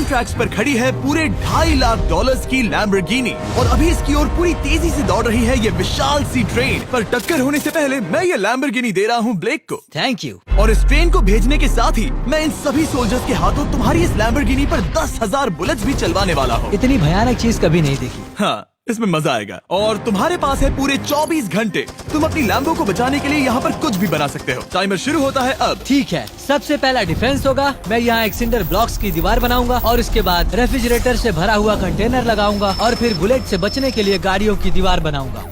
Racing tracks पर खड़ी है पूरे $2.5 लाख की लैम्बोर्गिनी और अभी इसकी ओर पूरी तेजी से दौड़ रही है ये विशाल सी ट्रेन। पर टक्कर होने से पहले मैं ये लैम्बोर्गिनी दे रहा हूँ ब्लेक को। Thank you. और इस ट्रेन को भेजने के साथ ही मैं इन सभी सोल्जर्स के हाथों तुम्हारी इस लैम्बोर्गिनी पर 10,000 बुलेट्स भी चलवाने वाला हूँ। इतनी भयानक चीज कभी नहीं देखी। हाँ, इसमें मजा आएगा। और तुम्हारे पास है पूरे 24 घंटे। तुम अपनी लैम्बो को बचाने के लिए यहाँ पर कुछ भी बना सकते हो। टाइमर शुरू होता है अब। ठीक है, सबसे पहला डिफेंस होगा। मैं यहाँ एक सिंडर ब्लॉक्स की दीवार बनाऊंगा और उसके बाद रेफ्रिजरेटर से भरा हुआ कंटेनर लगाऊंगा और फिर बुलेट से बचने के लिए गाड़ियों की दीवार बनाऊंगा।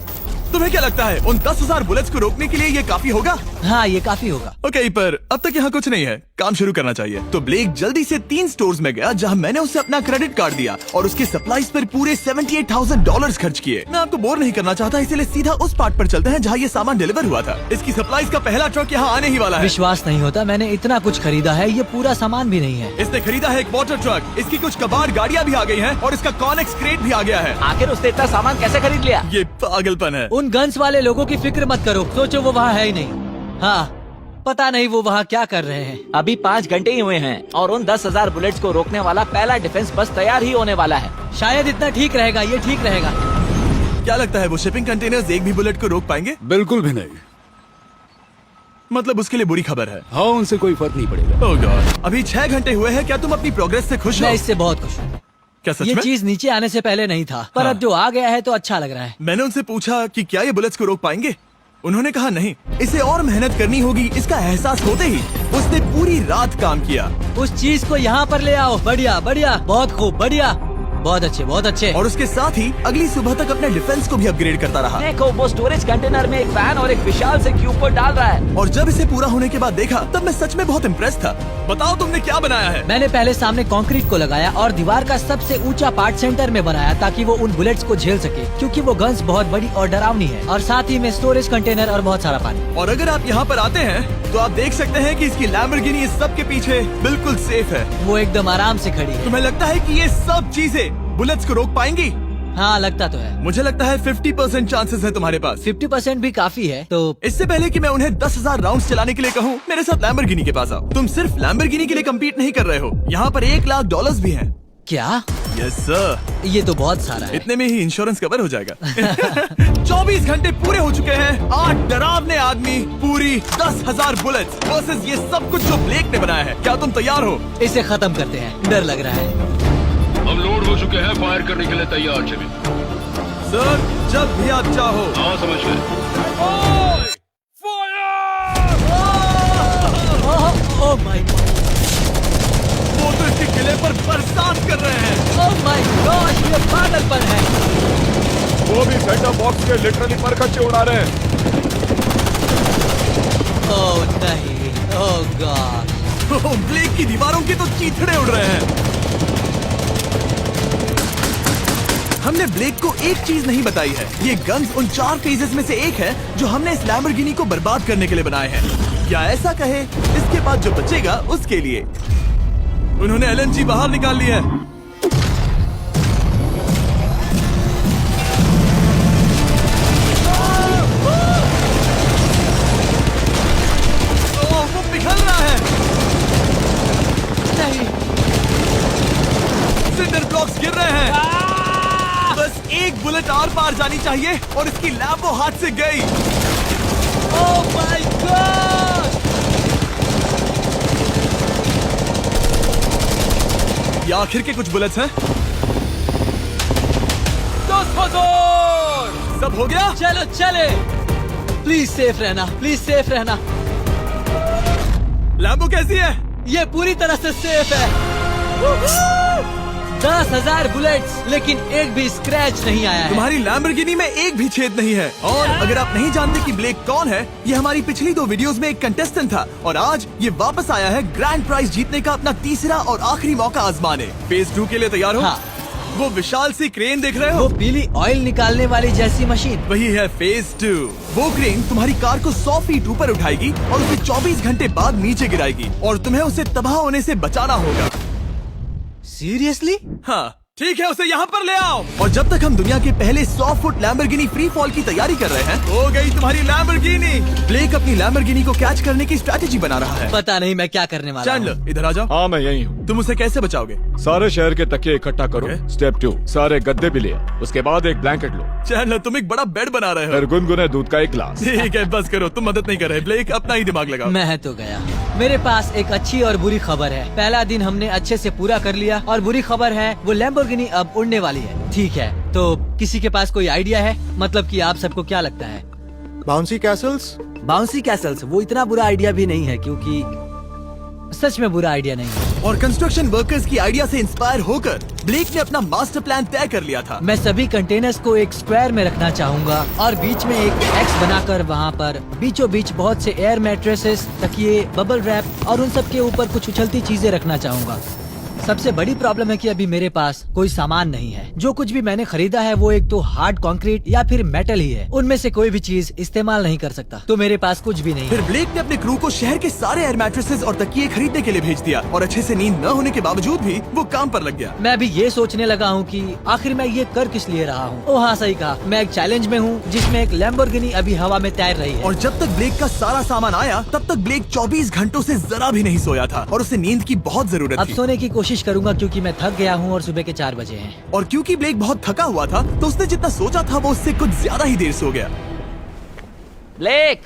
तुम्हें क्या लगता है उन 10,000 बुलेट्स को रोकने के लिए ये काफी होगा? हाँ, ये काफी होगा। ओके, पर अब तक यहाँ कुछ नहीं है, काम शुरू करना चाहिए। तो ब्लेक जल्दी से 3 स्टोर्स में गया जहाँ मैंने उसे अपना क्रेडिट कार्ड दिया और उसके सप्लाईज पर पूरे $78,000 खर्च किए। मैं आपको बोर नहीं करना चाहता, इसलिए सीधा उस पार्ट पर चलते हैं जहाँ ये सामान डिलीवर हुआ था। इसकी सप्लाईज का पहला ट्रक यहाँ आने ही वाला है। विश्वास नहीं होता, मैंने इतना कुछ खरीदा है, ये पूरा सामान भी नहीं है। इसने खरीदा है एक वाटर ट्रक, इसकी कुछ कबाड़ गाड़ियाँ भी आ गई है और इसका कॉनेक्स क्रेट भी आ गया है। आखिर उसने इतना सामान कैसे खरीद लिया? ये पागलपन है। उन गन्स वाले लोगों की फिक्र मत करो, सोचो वो वहाँ है ही नहीं। हाँ, पता नहीं वो वहाँ क्या कर रहे हैं। अभी 5 घंटे ही हुए हैं और उन 10,000 बुलेट्स को रोकने वाला पहला डिफेंस बस तैयार ही होने वाला है। शायद इतना ठीक रहेगा, ये ठीक रहेगा। क्या लगता है वो शिपिंग कंटेनर्स एक भी बुलेट को रोक पाएंगे? बिल्कुल भी नहीं। मतलब उसके लिए बुरी खबर है। हाँ, उनसे कोई फर्क नहीं पड़ेगा। ओह गॉड, अभी 6 घंटे हुए हैं। क्या तुम अपनी प्रोग्रेस से खुश हो? मैं इससे बहुत खुश हूँ। क्या सच ये में? चीज नीचे आने से पहले नहीं था, पर अब जो आ गया है तो अच्छा लग रहा है। मैंने उनसे पूछा कि क्या ये बुलेट्स को रोक पाएंगे। उन्होंने कहा नहीं, इसे और मेहनत करनी होगी। इसका एहसास होते ही उसने पूरी रात काम किया। उस चीज को यहाँ पर ले आओ। बढ़िया बढ़िया, बहुत खूब, बढ़िया, बहुत अच्छे, बहुत अच्छे। और उसके साथ ही अगली सुबह तक अपने डिफेंस को भी अपग्रेड करता रहा। देखो, वो स्टोरेज कंटेनर में एक फैन और एक विशाल से क्यूब को डाल रहा है। और जब इसे पूरा होने के बाद देखा तब मैं सच में बहुत इम्प्रेस था। बताओ तुमने क्या बनाया है? मैंने पहले सामने कंक्रीट को लगाया और दीवार का सबसे ऊंचा पार्ट सेंटर में बनाया ताकि वो उन बुलेट्स को झेल सके, क्योंकि वो गन्स बहुत बड़ी और डरावनी है। और साथ ही में स्टोरेज कंटेनर और बहुत सारा पानी। और अगर आप यहाँ पर आते हैं तो आप देख सकते हैं कि इसकी लैम्बोर्गिनी इस सब के पीछे बिल्कुल सेफ है। वो एकदम आराम से खड़ी है। तुम्हें लगता है कि ये सब चीजें बुलेट्स को रोक पाएंगी? हाँ, लगता तो है। मुझे लगता है 50% चांसेस है तुम्हारे पास। 50% भी काफी है। तो इससे पहले कि मैं उन्हें 10,000 राउंड्स चलाने के लिए कहूँ, मेरे साथ लैम्बोर्गिनी के पास आओ। तुम सिर्फ लैम्बोर्गिनी के लिए कम्पीट नहीं कर रहे हो, यहाँ पर $1 लाख भी हैं। क्या? Yes sir. ये तो बहुत सारा है। इतने में ही इंश्योरेंस कवर हो जाएगा। 24 घंटे पूरे हो चुके हैं। 8 डरावने आदमी, पूरी 10,000 बुलेट्स वर्सेस ये सब कुछ जो ब्लेक ने बनाया है। क्या तुम तैयार हो? इसे खत्म करते हैं, डर लग रहा है। हम लोड हो चुके हैं, फायर करने के लिए तैयार। चलिए सर, जब भी आप चाहो। हाँ, समझ गए। ओह माय गॉड, वो तो इसके किले पर बरसात कर रहे हैं। ओह माय गॉड, ये पागलपन है। वो भी सेटअप बॉक्स के लिटरली पर कच्चे उड़ा रहे हैं। ओह नहीं, ओह गॉड। ब्लेक की दीवारों के तो चीथड़े उड़ रहे हैं। हमने ब्लेक को एक चीज नहीं बताई है, ये गन्स उन 4 फेजेस में से एक है जो हमने इस लैम्बोर्गिनी को बर्बाद करने के लिए बनाए हैं। या ऐसा कहे, इसके बाद जो बचेगा उसके लिए। उन्होंने LNG बाहर निकाल ली है। वो पिघल रहा है। नहीं, सिंडर ब्लॉक्स गिर रहे हैं। बस एक बुलेट आर पार जानी चाहिए और इसकी लैम्बो हाथ से गई। Oh my God. ये आखिर के कुछ बुलेट्स हैं। सब हो गया? चलो चले। प्लीज सेफ रहना, प्लीज सेफ रहना। लैम्बो कैसी है? ये पूरी तरह से सेफ है। 10,000 बुलेट्स, लेकिन एक भी स्क्रैच नहीं आया है। तुम्हारी लैम्बोर्गिनी में एक भी छेद नहीं है। और अगर आप नहीं जानते कि ब्लेक कौन है, ये हमारी पिछली 2 वीडियोस में एक कंटेस्टेंट था और आज ये वापस आया है ग्रैंड प्राइज जीतने का अपना तीसरा और आखिरी मौका आजमाने। फेज 2 के लिए तैयार हो? हाँ। वो विशाल सी क्रेन देख रहे वो हो? पीली ऑयल निकालने वाली जैसी मशीन। वही है फेज 2। वो क्रेन तुम्हारी कार को 100 फीट ऊपर उठाएगी और उसे 24 घंटे बाद नीचे गिराएगी और तुम्हें उसे तबाह होने से बचाना होगा। सीरियसली? हाँ, ठीक है, उसे यहाँ पर ले आओ। और जब तक हम दुनिया के पहले 100 फुट लैम्बोर्गिनी फ्री फॉल की तैयारी कर रहे हैं, हो गई तुम्हारी लैम्बोर्गिनी। ब्लेक अपनी लैम्बोर्गिनी को कैच करने की स्ट्रैटेजी बना रहा है। पता नहीं मैं क्या करने वाला हूँ। चैंडलर इधर आ जाओ। हाँ मैं यही हूँ। तुम उसे कैसे बचाओगे? सारे शहर के तकिए इकट्ठा करो। Okay. स्टेप 2, सारे गद्दे भी ले। उसके बाद एक ब्लैंकेट लो। चैंडलर तुम एक बड़ा बेड बना रहे हो। फिर गुनगुने दूध का एक गिलास। ठीक है, बस करो, तुम मदद नहीं कर रहे। ब्लेक अपना ही दिमाग लगाओ। मैं तो गया। मेरे पास एक अच्छी और बुरी खबर है। पहला दिन हमने अच्छे से पूरा कर लिया और बुरी खबर है वो लैम्बोर्गिनी अब उड़ने वाली है। ठीक है, तो किसी के पास कोई आइडिया है? मतलब कि आप सबको क्या लगता है? Bouncy Castle's? बाउंसी कैसल्स वो इतना बुरा आइडिया भी नहीं है, क्योंकि सच में बुरा आइडिया नहीं है। और कंस्ट्रक्शन वर्कर्स की आइडिया से इंस्पायर होकर ब्लेक ने अपना मास्टर प्लान तय कर लिया था। मैं सभी कंटेनर्स को एक स्क्वायर में रखना चाहूंगा और बीच में एक एक्स बनाकर वहाँ पर बीचों बीच बहुत से एयर मैट्रेसेस, तकिए, बबल रैप और उन सब के ऊपर कुछ उछलती चीजें रखना चाहूंगा। सबसे बड़ी प्रॉब्लम है कि अभी मेरे पास कोई सामान नहीं है। जो कुछ भी मैंने खरीदा है वो एक तो हार्ड कंक्रीट या फिर मेटल ही है। उनमें से कोई भी चीज इस्तेमाल नहीं कर सकता, तो मेरे पास कुछ भी नहीं फिर है। ब्लेक ने अपने क्रू को शहर के सारे एयर मैट्रेसेस और तकिए खरीदने के लिए भेज दिया और अच्छे से नींद न होने के बावजूद भी वो काम पर लग गया। मैं अभी ये सोचने लगा हूँ कि आखिर मैं ये कर किस लिए रहा हूँ। ओह हाँ, सही कहा। मैं एक चैलेंज में हूँ जिसमें एक लैम्बोर्गिनी अभी हवा में तैर रही है। और जब तक ब्लेक का सारा सामान आया तब तक ब्लेक 24 घंटों से जरा भी नहीं सोया था और उसे नींद की बहुत जरूरत अब थी। सोने की कोशिश करूंगा क्योंकि मैं थक गया हूँ और सुबह के 4 बजे हैं। और क्योंकि ब्लेक बहुत थका हुआ था तो उसने जितना सोचा था वो उससे कुछ ज्यादा ही देर सो गया। ब्लेक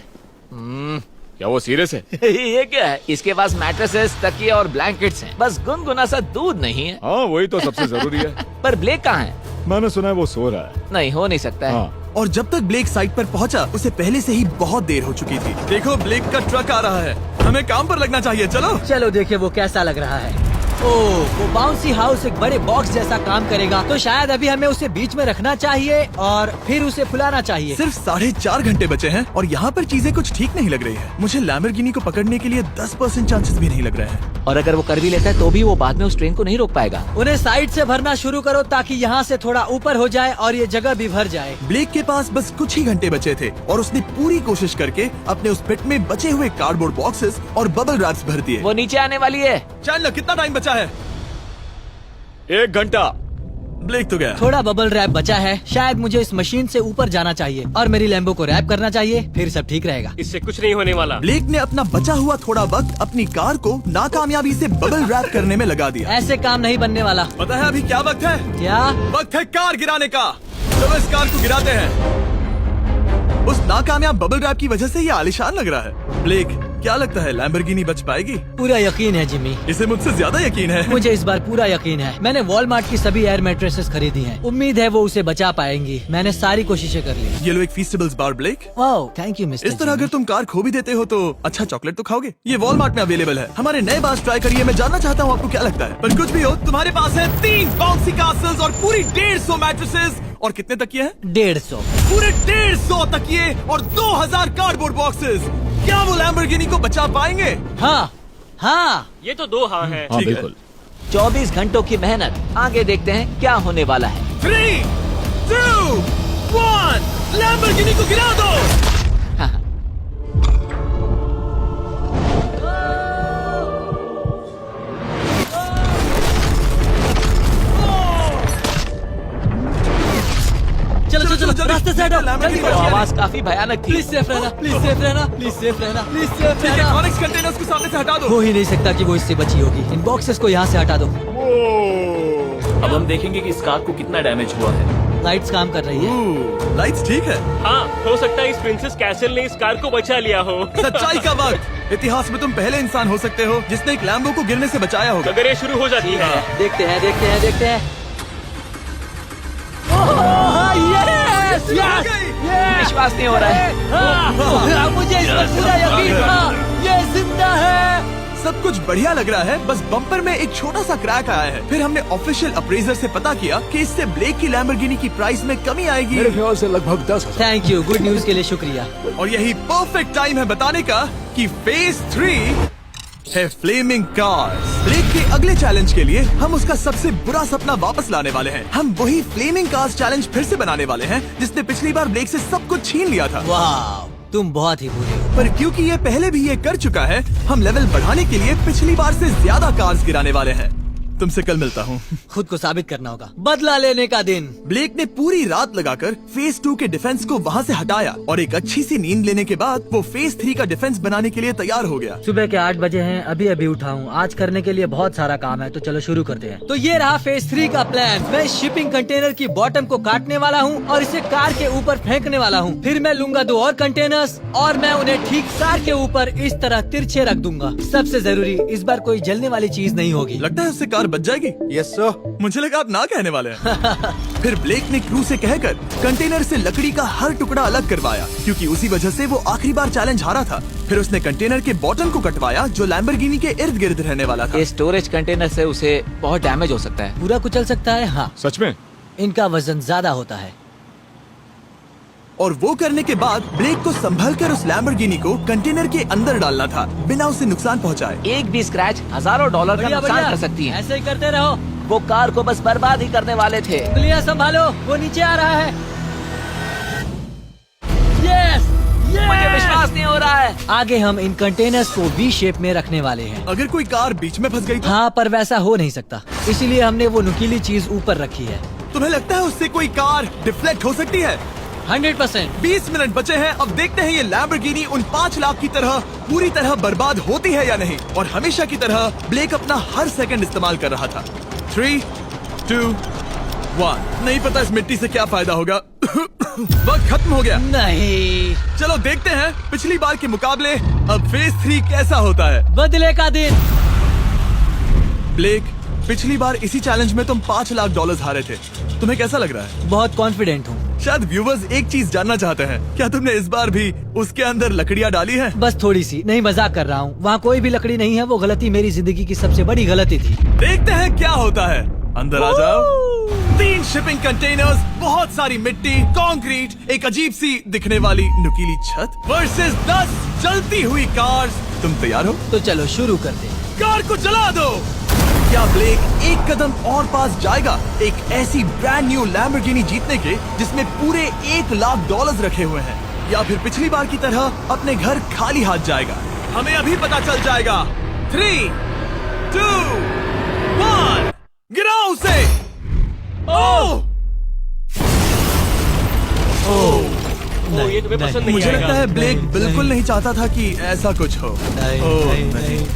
क्या वो सीरियस है? ये क्या है? इसके पास मैट्रेसेस, तकिए और ब्लैंकेट्स हैं। बस गुनगुना सा दूध नहीं है। हाँ वही तो सबसे जरूरी है। पर ब्लेक कहाँ है? मैंने सुना है वो सो रहा है। नहीं, हो नहीं सकता है। हाँ और जब तक ब्लेक साइट पर पहुंचा उसे पहले से ही बहुत देर हो चुकी थी। देखो ब्लेक का ट्रक आ रहा है, हमें काम पर लगना चाहिए। चलो चलो देखिए वो कैसा लग रहा है। ओह, वो बाउंसी हाउस एक बड़े बॉक्स जैसा काम करेगा, तो शायद अभी हमें उसे बीच में रखना चाहिए और फिर उसे फुलाना चाहिए। सिर्फ 4.5 घंटे बचे हैं और यहाँ पर चीजें कुछ ठीक नहीं लग रही है। मुझे लैम्बोर्गिनी को पकड़ने के लिए 10% चांसेस भी नहीं लग रहे हैं। और अगर वो कर भी लेता है तो भी वो बाद में उस ट्रेन को नहीं रोक पाएगा। उन्हें साइड से भरना शुरू करो ताकि यहाँ से थोड़ा ऊपर हो जाए और ये जगह भी भर जाए। ब्लेक के पास बस कुछ ही घंटे बचे थे और उसने पूरी कोशिश करके अपने उस पिट में बचे हुए कार्डबोर्ड बॉक्सेस और बबल रैप्स भर दिए। वो नीचे आने वाली है। चैंडलर कितना टाइम बचा है? 1 घंटा। ब्लेक तो गया। थोड़ा बबल रैप बचा है। शायद मुझे इस मशीन से ऊपर जाना चाहिए और मेरी लैम्बो को रैप करना चाहिए, फिर सब ठीक रहेगा। इससे कुछ नहीं होने वाला। ब्लेक ने अपना बचा हुआ थोड़ा वक्त अपनी कार को नाकामयाबी से बबल रैप करने में लगा दिया। ऐसे काम नहीं बनने वाला। पता है अभी क्या वक्त है? क्या? वक्त है कार गिराने का। चलो इस कार को गिराते हैं। उस नाकामयाब बबल रैप की वजह से ये आलिशान लग रहा है। ब्लेक क्या लगता है लैम्बोर्गिनी बच पाएगी? पूरा यकीन है जिमी। इसे मुझसे ज्यादा यकीन है। मुझे इस बार पूरा यकीन है। मैंने वॉलमार्ट की सभी एयर मैट्रेसेस खरीदी हैं। उम्मीद है वो उसे बचा पाएंगी। मैंने सारी कोशिशें कर ली। ये लो एक फीस्टेबल्स बार ब्लेक। Oh thank you mister. इस तरह अगर तुम कार खो भी देते हो तो अच्छा चॉकलेट तो खाओगे। ये वॉलमार्ट में अवेलेबल है। हमारे नए बार ट्राई करिए। मैं जानना चाहता हूँ आपको क्या लगता है। पर कुछ भी हो, तुम्हारे पास है 3 बाउंसी कासल्स और पूरी 150 मैट्रेसेस और कितने तकिए हैं? 150। पूरे 150 तकिए और 2000 कार्डबोर्ड बॉक्सेस। क्या वो लैम्बोर्गिनी को बचा पाएंगे? हाँ हाँ। ये तो 2 हाँ हैं। हाँ ठीक है। बिल्कुल। 24 घंटों की मेहनत। आगे देखते हैं क्या होने वाला है। 3, 2, 1 लैम्बोर्गिनी को गिरा दो। चलो चलो चलो, रास्ते से हटो। जल्दी वो करो। आवाज काफी भयानक थी। प्लीज सेफ रहना, प्लीज सेफ रहना, प्लीज सेफ रहना, प्लीज सेफ ठीक है, रहना। कॉनिक्स कंटेनर्स को सामने से हटा दो। हो ही नहीं सकता कि वो इससे बची होगी। इन बॉक्सेस को यहाँ से हटा दो। अब हम देखेंगे कि इस कार को कितना डैमेज हुआ है। लाइट्स काम कर रही है। लाइट्स ठीक है। हाँ, हो सकता है इस प्रिंसेस कैसल ने इस कार को बचा लिया हो। सच्चाई का वक्त। इतिहास में तुम पहले इंसान हो सकते हो जिसने एक लैम्बो को गिरने से बचाया होगा। अगर ये शुरू हो जाती है। देखते हैं देखते हैं देखते हैं। यस यस विश्वास नहीं हो रहा है। मुझे इस पर पूरा यकीन था। ये जिंदा है। सब कुछ बढ़िया लग रहा है, बस बम्पर में एक छोटा सा क्रैक आया है। फिर हमने ऑफिशियल अप्रेजर से पता किया कि इससे ब्लेक की लैम्बोर्गिनी की प्राइस में कमी आएगी। मेरे ख्याल से लगभग 10,000। थैंक यू, गुड न्यूज के लिए शुक्रिया। और यही परफेक्ट टाइम है बताने का कि फेज 3 है फ्लेमिंग कार्स। ब्लेक के अगले चैलेंज के लिए हम उसका सबसे बुरा सपना वापस लाने वाले हैं। हम वही फ्लेमिंग कार्स चैलेंज फिर से बनाने वाले हैं जिसने पिछली बार ब्लेक से सब कुछ छीन लिया था। वाह, तुम बहुत ही बुरे हो। पर क्योंकि ये पहले भी ये कर चुका है, हम लेवल बढ़ाने के लिए पिछली बार से ज्यादा कार्स गिराने वाले हैं। तुमसे कल मिलता हूँ। खुद को साबित करना होगा। बदला लेने का दिन। ब्लेक ने पूरी रात लगाकर फेज 2 के डिफेंस को वहाँ से हटाया और एक अच्छी सी नींद लेने के बाद वो फेज 3 का डिफेंस बनाने के लिए तैयार हो गया। सुबह के 8 बजे हैं, अभी अभी उठा हूँ। आज करने के लिए बहुत सारा काम है, तो चलो शुरू करते हैं। तो ये रहा फेज 3 का प्लान। मैं शिपिंग कंटेनर की बॉटम को काटने वाला हूँ और इसे कार के ऊपर फेंकने वाला हूँ। फिर मैं लूंगा 2 और कंटेनर्स और मैं उन्हें ठीक कार के ऊपर इस तरह तिरछे रख दूंगा। सबसे जरूरी, इस बार कोई जलने वाली चीज नहीं होगी। लगता है उससे कार बच जाएगी। Yes sir. मुझे लगा आप ना कहने वाले हैं। फिर ब्लेक ने क्रू से कहकर कंटेनर से लकड़ी का हर टुकड़ा अलग करवाया, क्योंकि उसी वजह से वो आखिरी बार चैलेंज हारा था। फिर उसने कंटेनर के बॉटम को कटवाया जो लैम्बोर्गिनी के इर्द गिर्द रहने वाला था। ये स्टोरेज कंटेनर से उसे बहुत डैमेज हो सकता है। पूरा कुचल सकता है। हाँ, सच में? इनका वजन ज्यादा होता है। और वो करने के बाद ब्लेक को संभलकर उस लैम्बोर्गिनी को कंटेनर के अंदर डालना था बिना उसे नुकसान पहुंचाए। एक भी स्क्रैच हजारों डॉलर का बढ़िया, नुकसान बढ़िया। कर सकती है। ऐसे ही करते रहो। वो कार को बस बर्बाद ही करने वाले थे। उंगलियां संभालो, वो नीचे आ रहा है। यस, मुझे विश्वास नहीं हो रहा है। आगे हम इन कंटेनर्स को वी शेप में रखने वाले हैं। अगर कोई कार बीच में फंस गई तो? हाँ, पर वैसा हो नहीं सकता, इसीलिए हमने वो नुकीली चीज ऊपर रखी है। तुम्हें लगता है उससे कोई कार डिफ्लेक्ट हो सकती है? 100%। 20 मिनट बचे हैं। अब देखते हैं ये लैम्बोर्गिनी उन 5 लाख की तरह पूरी तरह बर्बाद होती है या नहीं। और हमेशा की तरह ब्लेक अपना हर सेकंड इस्तेमाल कर रहा था। 3, 2, 1। नहीं पता इस मिट्टी से क्या फायदा होगा। वक्त खत्म हो गया। नहीं, चलो देखते हैं पिछली बार के मुकाबले अब फेज 3 कैसा होता है। बदले का दिन। ब्लेक, पिछली बार इसी चैलेंज में तुम $5 लाख हारे थे। तुम्हें कैसा लग रहा है? बहुत कॉन्फिडेंट हूँ। शायद व्यूवर्स एक चीज जानना चाहते हैं, क्या तुमने इस बार भी उसके अंदर लकड़ियाँ डाली हैं? बस थोड़ी सी, नहीं मजाक कर रहा हूँ। वहाँ कोई भी लकड़ी नहीं है। वो गलती मेरी जिंदगी की सबसे बड़ी गलती थी। देखते हैं क्या होता है। अंदर आ जाओ। 3 शिपिंग कंटेनर्स, बहुत सारी मिट्टी, कंक्रीट, एक अजीब सी दिखने वाली नुकीली छत वर्सेस 10 जलती हुई कार्स। तुम तैयार हो? तो चलो शुरू करते हैं। कार को जला दो। क्या ब्लेक एक कदम और पास जाएगा एक ऐसी ब्रांड न्यू लैम्बोर्गिनी जीतने के जिसमें पूरे $1 लाख रखे हुए हैं, या फिर पिछली बार की तरह अपने घर खाली हाथ जाएगा? हमें अभी पता चल जाएगा। 3, 2, 1, गिराओ उसे। ओह! ओ, ये तुम्हें पसंद नहीं मुझे आएगा। लगता है ब्लेक बिल्कुल नहीं चाहता था कि ऐसा कुछ हो। नहीं, ओह, नहीं, नहीं। नहीं,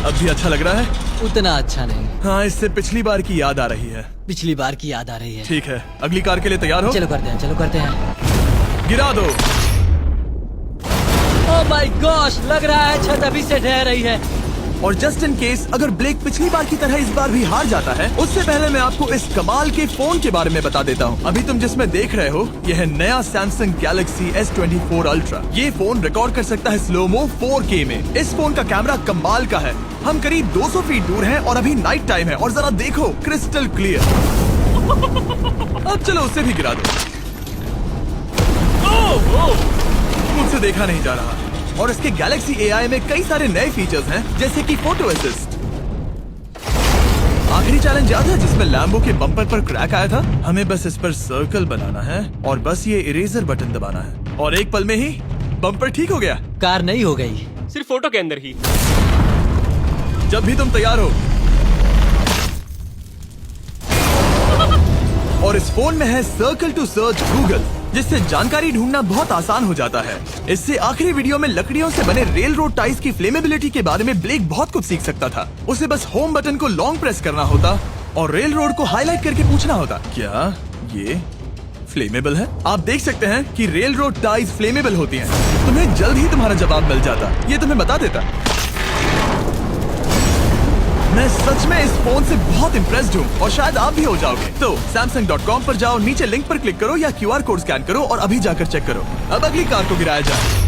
अब भी अच्छा लग रहा है? उतना अच्छा नहीं। हाँ, इससे पिछली बार की याद आ रही है। पिछली बार की याद आ रही है। ठीक है, अगली कार के लिए तैयार हो? चलो करते हैं, चलो करते हैं। गिरा दो। ओह माय गॉश, लग रहा है छत अभी से ढह रही है। और जस्ट इन केस अगर ब्लेक पिछली बार की तरह इस बार भी हार जाता है, उससे पहले मैं आपको इस कमाल के फोन के बारे में बता देता हूँ। अभी तुम जिसमें देख रहे हो, यह है नया सैमसंग गैलेक्सी S24 अल्ट्रा। ये फोन रिकॉर्ड कर सकता है स्लोमो 4K में। इस फोन का कैमरा कमाल का है। हम करीब 200 फीट दूर हैं और अभी नाइट टाइम है और जरा देखो, क्रिस्टल क्लियर। अब चलो उसे भी गिरा दो। मुझसे देखा नहीं जा रहा। और इसके गैलेक्सी AI में कई सारे नए फीचर्स हैं, जैसे कि फोटो असिस्ट। आखिरी चैलेंज याद है जिसमें लैम्बो के बम्पर पर क्रैक आया था? हमें बस इस पर सर्कल बनाना है और बस ये इरेजर बटन दबाना है और एक पल में ही बम्पर ठीक हो गया। कार नई हो गई। सिर्फ फोटो के अंदर ही। जब भी तुम तैयार हो। और इस फोन में है सर्कल टू सर्च गूगल, जिससे जानकारी ढूंढना बहुत आसान हो जाता है। इससे आखिरी वीडियो में लकड़ियों से बने रेल रोड टाइज की फ्लेमेबिलिटी के बारे में ब्लेक बहुत कुछ सीख सकता था। उसे बस होम बटन को लॉन्ग प्रेस करना होता और रेल रोड को हाईलाइट करके पूछना होता, क्या ये फ्लेमेबल है? आप देख सकते हैं कि रेल रोड टाइज फ्लेमेबल होती हैं। तुम्हें जल्द ही तुम्हारा जवाब मिल जाता। ये तुम्हें बता देता। मैं सच में इस फोन से बहुत इम्प्रेस्ड हूँ और शायद आप भी हो जाओगे। तो Samsung.com पर जाओ, नीचे लिंक पर क्लिक करो या QR कोड स्कैन करो और अभी जाकर चेक करो। अब अगली कार को गिराया जाए।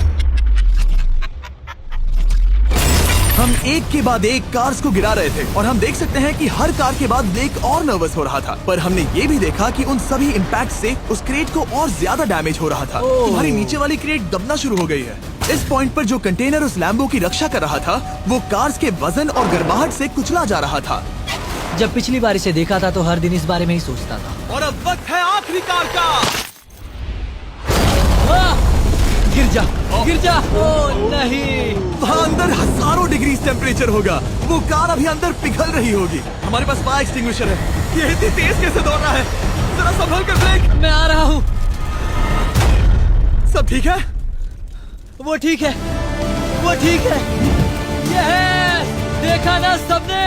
हम एक के बाद एक कार्स को गिरा रहे थे और हम देख सकते हैं कि हर कार के बाद ब्लेक और नर्वस हो रहा था, पर हमने ये भी देखा कि उन सभी इम्पैक्ट से उस क्रेट को और ज्यादा डैमेज हो रहा था। तुम्हारी नीचे वाली क्रेट दबना शुरू हो गई है। इस पॉइंट पर जो कंटेनर उस लैम्बो की रक्षा कर रहा था, वो कार्स के वजन और गर्माहट से कुचला जा रहा था। जब पिछली बार इसे देखा था तो हर दिन इस बारे में ही सोचता था। और अब वक्त है आखिरी कार का। गिर जा, गिर जा। ओह नहीं। वहाँ अंदर हजारों डिग्री टेम्परेचर होगा। वो कार अभी अंदर पिघल रही होगी। हमारे पास फायर एक्सटिंग्विशर है। ये इतनी तेज कैसे दौड़ रहा है? जरा संभल कर ब्लेक। मैं आ रहा हूँ। सब ठीक है? वो ठीक है, वो ठीक है। ये है, देखा ना सबने।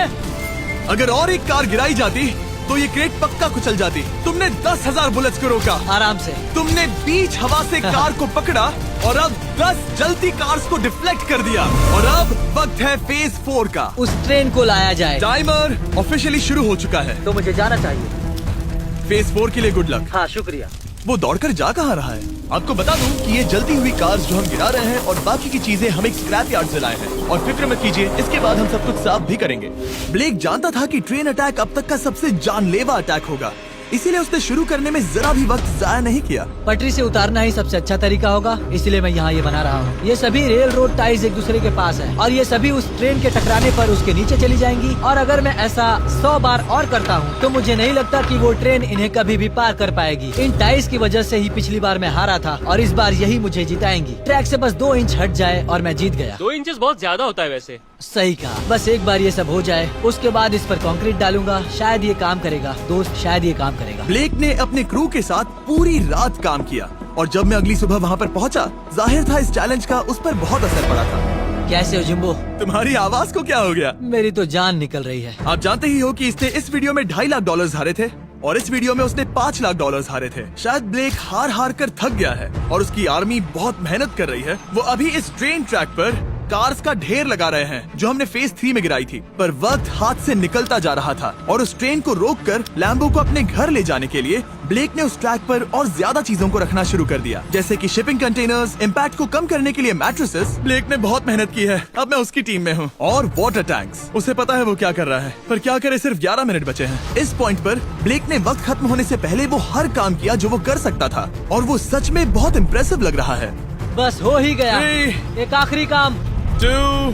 अगर और एक कार गिराई जाती तो ये क्रेट पक्का कुचल जाती। तुमने 10,000 बुलेट्स को रोका। आराम से। तुमने बीच हवा से कार को पकड़ा और अब 10 जलती कार्स को डिफ्लेक्ट कर दिया। और अब वक्त है फेज 4 का। उस ट्रेन को लाया जाए। टाइमर ऑफिशियली शुरू हो चुका है। तो मुझे जाना चाहिए। फेज 4 के लिए गुड लक। हाँ, शुक्रिया। वो दौड़कर जा कहाँ रहा है? आपको बता दूं कि ये जलती हुई कार्स जो हम गिरा रहे हैं और बाकी की चीजें हम एक स्क्रैप यार्ड से लाए हैं। और फिक्र मत कीजिए, इसके बाद हम सब कुछ साफ भी करेंगे। ब्लेक जानता था कि ट्रेन अटैक अब तक का सबसे जानलेवा अटैक होगा, इसीलिए उसने शुरू करने में जरा भी वक्त जाया नहीं किया। पटरी से उतारना ही सबसे अच्छा तरीका होगा, इसलिए मैं यहाँ ये बना रहा हूँ। ये सभी रेल रोड टाइज एक दूसरे के पास है और ये सभी उस ट्रेन के टकराने पर उसके नीचे चली जाएंगी। और अगर मैं ऐसा 100 बार और करता हूँ तो मुझे नहीं लगता कि वो ट्रेन इन्हें कभी भी पार कर पाएगी। इन टाइज की वजह से ही पिछली बार मैं हारा था और इस बार यही मुझे जिताएंगी। ट्रैक से बस 2 इंच हट जाए और मैं जीत गया। 2 इंचेस बहुत ज्यादा होता है वैसे। सही कहा। बस एक बार ये सब हो जाए, उसके बाद इस पर कंक्रीट डालूंगा। शायद ये काम करेगा दोस्त, शायद ये काम करेगा। ब्लेक ने अपने क्रू के साथ पूरी रात काम किया और जब मैं अगली सुबह वहाँ पर पहुँचा, जाहिर था इस चैलेंज का उस पर बहुत असर पड़ा था। कैसे हो जिम्बो? तुम्हारी आवाज को क्या हो गया? मेरी तो जान निकल रही है। आप जानते ही हो कि इसने इस वीडियो में $2.5 लाख हारे थे और इस वीडियो में उसने $5 लाख हारे थे। शायद ब्लेक हार कर थक गया है और उसकी आर्मी बहुत मेहनत कर रही है। वो अभी इस ट्रेन ट्रैक पर कार्स का ढेर लगा रहे हैं जो हमने फेज 3 में गिराई थी। पर वक्त हाथ से निकलता जा रहा था और उस ट्रेन को रोककर लैम्बो को अपने घर ले जाने के लिए ब्लेक ने उस ट्रैक पर और ज्यादा चीजों को रखना शुरू कर दिया, जैसे कि शिपिंग कंटेनर्स, इम्पैक्ट को कम करने के लिए मैट्रेसेस। ब्लेक ने बहुत मेहनत की है, अब मैं उसकी टीम में हूँ। और वाटर टैंक्स, उसे पता है वो क्या कर रहा है, पर क्या करे, सिर्फ 11 मिनट बचे हैं। इस पॉइंट पर ब्लेक ने वक्त खत्म होने से पहले वो हर काम किया जो वो कर सकता था और वो सच में बहुत इम्प्रेसिव लग रहा है। बस हो ही गया। 3, एक आखिरी काम। 2,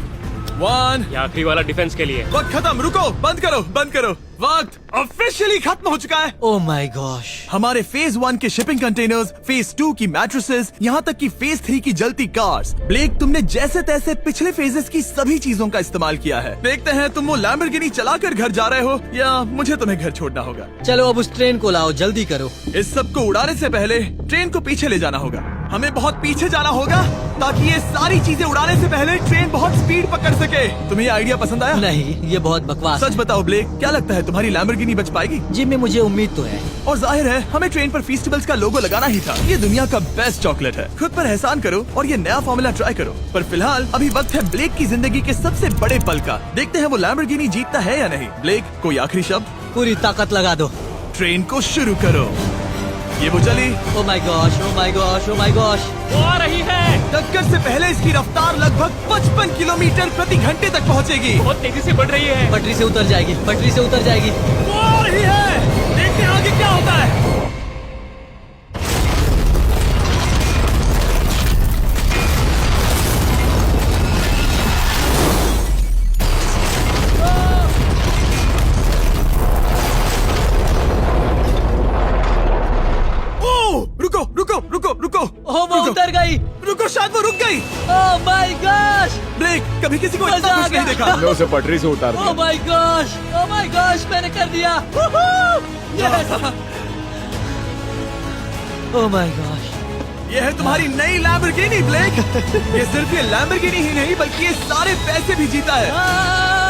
1। ये आखिरी वाला डिफेंस के लिए। वक्त खत्म, रुको, बंद करो, बंद करो। वक्त ऑफिशियली खत्म हो चुका है। Oh my gosh. हमारे फेज 1 के शिपिंग कंटेनर्स, फेज 2 की मैट्रेसेस, यहाँ तक कि फेज 3 की जलती कार्स। ब्लेक, तुमने जैसे तैसे पिछले फेजेस की सभी चीजों का इस्तेमाल किया है। देखते हैं तुम वो लैम्बोर्गिनी चलाकर घर जा रहे हो या मुझे तुम्हें घर छोड़ना होगा। चलो अब उस ट्रेन को लाओ, जल्दी करो। इस सब को उड़ाने से पहले ट्रेन को पीछे ले जाना होगा। हमें बहुत पीछे जाना होगा ताकि ये सारी चीजें उड़ाने से पहले ट्रेन बहुत स्पीड पकड़ सके। तुम्हें ये आइडिया पसंद आया? नहीं, ये बहुत बकवास सच है। बताओ ब्लेक, क्या लगता है तुम्हारी लैम्बोर्गिनी बच पाएगी? जिम में मुझे उम्मीद तो है। और जाहिर है हमें ट्रेन पर फेस्टिवल्स का लोगो लगाना ही था। ये दुनिया का बेस्ट चॉकलेट है। खुद पर एहसान करो और ये नया फॉर्मूला ट्राई करो। पर फिलहाल अभी वक्त है ब्लेक की जिंदगी के सबसे बड़े पल का। देखते हैं वो लैम्बोर्गिनी जीतता है या नहीं। ब्लेक, कोई आखिरी शब्द? पूरी ताकत लगा दो। ट्रेन को शुरू करो। ये वो चली। Oh my gosh, oh my gosh, oh my gosh. वो आ रही है। टक्कर से पहले इसकी रफ्तार लगभग 55 किलोमीटर प्रति घंटे तक पहुंचेगी। बहुत तेजी से बढ़ रही है। पटरी से उतर जाएगी, पटरी से उतर जाएगी। वो आ रही है। देखते हैं आगे क्या होता है। रुको रुको रुको रुको। ओह, वो उतर गई। रुको, शायद वो रुक गई। Oh my gosh. ब्रेक, कभी किसी को मजा इतना आ खुश नहीं गया। देखा। हमने उसे पटरी से उतार ओह दिया। My gosh, oh my gosh, मैंने कर दिया। यस। Oh my gosh. ये है तुम्हारी नई लैम्बोर्गिनी ब्लेक। ये सिर्फ ये लैम्बोर्गिनी ही नहीं बल्कि ये सारे पैसे भी जीता है।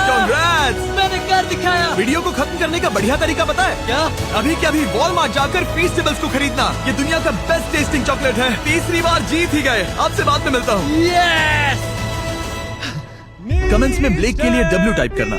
Congrats! मैंने कर दिखाया। वीडियो को खत्म करने का बढ़िया तरीका पता है क्या? अभी के अभी वॉलमार्ट जाकर फेस्टिवल्स को खरीदना। ये दुनिया का बेस्ट टेस्टिंग चॉकलेट है। तीसरी बार जीत ही गए। आपसे बाद में मिलता हूँ। यस। कमेंट्स में ब्लेक के लिए W टाइप करना।